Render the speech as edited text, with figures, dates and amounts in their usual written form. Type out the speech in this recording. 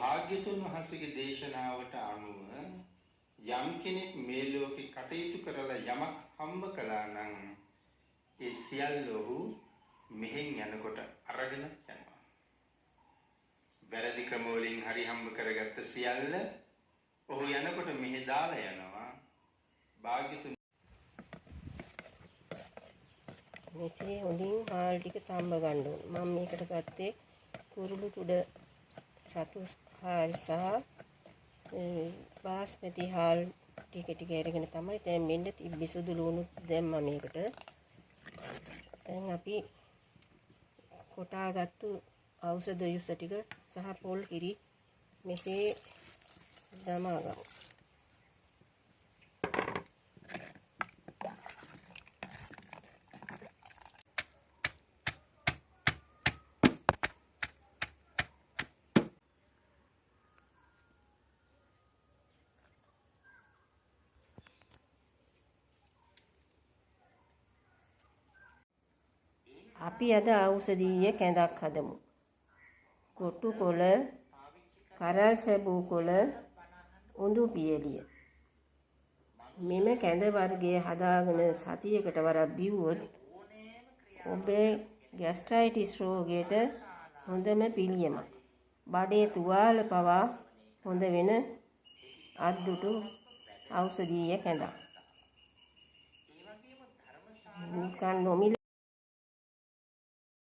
භාග්‍යතුන් වහන්සේගේ දේශනාවට අනුව යම් කෙනෙක් මේ ලෝකේ කටයුතු කරලා යමක් හම්බ කළා නම් ඒ සියල්ල ඔහු මෙහෙන් යනකොට අරගෙන යනවා. වැරදි ක්‍රම වලින් හරි හම්බ කරගත්ත සියල්ල ඔහු යනකොට මෙහෙ දාලා යනවා. භාග්‍යතුන් මෙතේ හොඳින් හාල් ටික තම්බ ගන්න ඕන. මම මේකට ගත්තේ කුරුළු තුඩ රතු හාල් සහ බාස්මති හාල් ටික අරගෙන තමයි දැන් මෙන්න බිසුදු ලුණු දැම්මා මේකට. දැන් අපි කොටාගත්තු ඖෂධ යුස ටික සහ පොල් කිරි මෙසේ දමා ගමු. අපි අද ඖෂධීය කැඳක් හදමු. කොටු කොළ, කරල් සැබූ කොළ, උඳු පියලිය. මෙම කැඳ වර්ගය හදාගෙන සතියකට වරක් බිව්වොත් ඔබේ ગેස්ට්‍රයිටිස් රෝගයට හොඳම පිළියමක්. බඩේ තුවාල පවා හොඳ වෙන අද්දුටු ඖෂධීය කැඳක්. නිකන් නොමිල